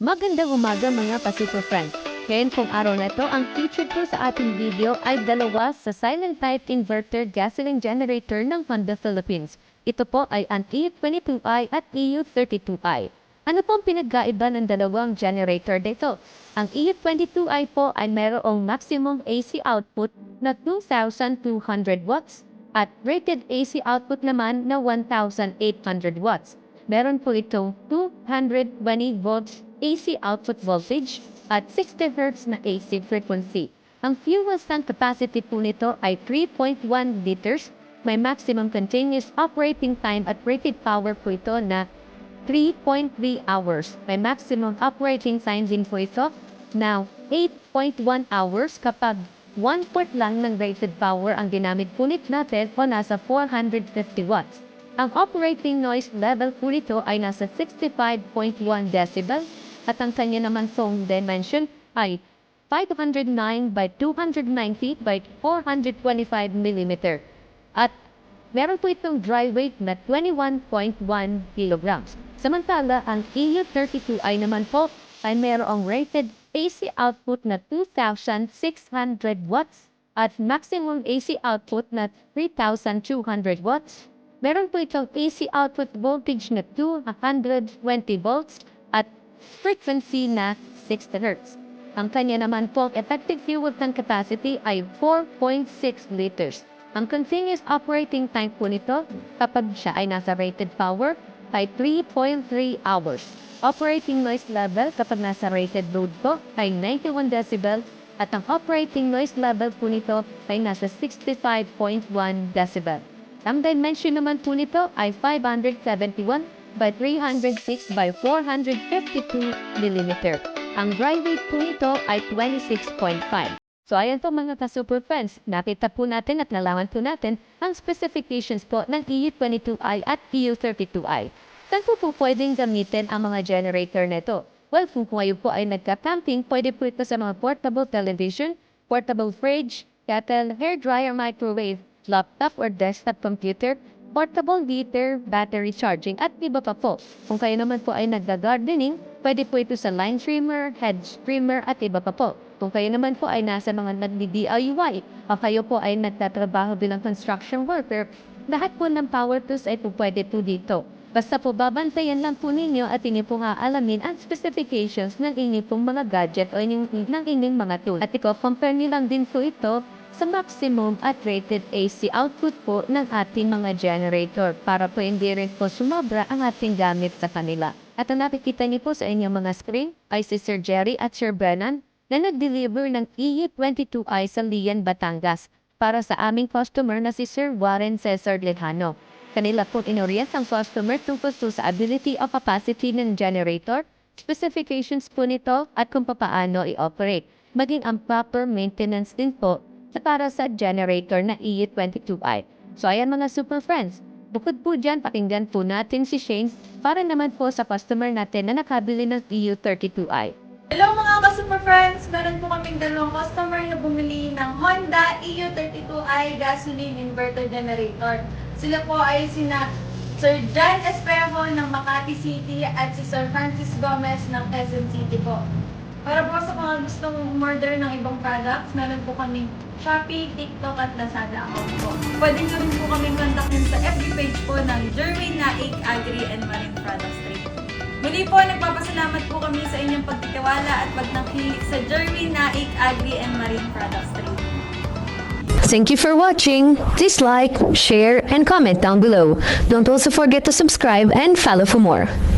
Magandang umaga mga ka-super friends. Ngayon pong araw na ito, ang featured po sa ating video ay dalawa sa silent type inverter gasoline generator ng Honda Philippines. Ito po ay ang EU22i at EU32i. Ano pong pinagkaiba ng dalawang generator dito? Ang EU22i po ay mayroong maximum AC output na 2,200 watts at rated AC output naman na 1,800 watts. Meron po itong 220 volts AC output voltage at 60 Hz na AC frequency. Ang fuel tank capacity po nito ay 3.1 liters. May maximum continuous operating time at rated power po ito na 3.3 hours. May maximum operating time din po ito na 8.1 hours kapag 1/4 lang ng rated power ang ginamit punit natin o nasa 450 watts. Ang operating noise level po nito ay nasa 65.1 decibel at ang kanya naman foam dimension ay 509 by 290 by 425 mm. At meron po itong dry weight na 21.1 kilograms. Samantala, ang EU32i naman po ay mayroong rated AC output na 2,600 watts at maximum AC output na 3,200 watts. Meron po itong AC output voltage na 220 volts at frequency na 60 Hz. Ang kanya naman po effective fuel tank capacity ay 4.6 liters. Ang continuous operating time po nito kapag siya ay nasa rated power ay 3.3 hours. Operating noise level kapag nasa rated load po ay 91 decibel at ang operating noise level po nito ay nasa 65.1 decibel. Ang dimension naman po nito ay 571 by 306 by 452 mm. Ang dry weight po nito ay 26.5. So ayan po mga ka-super friends, nakita po natin at nalaman po natin ang specifications po ng EU22i at EU32i. Saan po pwedeng gamitin ang mga generator nito? Well, kung kayo po ay nagka-camping, pwede po ito sa mga portable television, portable fridge, kettle, hair dryer, microwave, laptop or desktop computer, portable heater, battery charging, at iba pa po. Kung kayo naman po ay nagga-gardening, pwede po ito sa line trimmer, hedge trimmer, at iba pa po. Kung kayo naman po ay nasa mga nagdi-DIY, o kayo po ay nagtatrabaho bilang construction worker, lahat po ng power tools ay po pwede po dito. Basta po babantayan lang po ninyo at inyo po nga alamin ang specifications ng inyong pong mga gadget o ng inyong mga tools. At compare nyo lang din po ito sa maximum at rated AC output po ng ating mga generator para po hindi rin po sumobra ang ating gamit sa kanila. At ang nakikita niyo po sa inyong mga screen ay si Sir Jerry at Sir Brennan na nag-deliver ng EU22i sa Lian, Batangas para sa aming customer na si Sir Warren Cesar Lejano. Kanila po inorient ang customer tungkol sa ability o capacity ng generator, specifications po nito at kung paano i-operate, maging ang proper maintenance din po para sa generator na EU22i. So ayan mga super friends, bukod po dyan, pakinggan po natin si Shane para naman po sa customer natin na nakabili ng EU32i. Hello mga ka-super friends! Meron po kaming dalawang customer na bumili ng Honda EU32i gasoline inverter generator. Sila po ay sina Sir John Espejo ng Makati City at si Sir Francis Gomez ng Quezon City po. Para po sa mga gustong umorder ng ibang products, meron po kaming Shopee, TikTok at Lazada account po. Pwede nyo rin po kaming kontakin sa FB page po ng Jerwin Naik Agri and Marine Products Trade. Muli po, nagpapasalamat po kami sa inyong pagtitiwala at pagtangkilik sa Jerwin Naik Agri and Marine Products Trade. Thank you for watching. Please like, share, and comment down below. Don't also forget to subscribe and follow for more.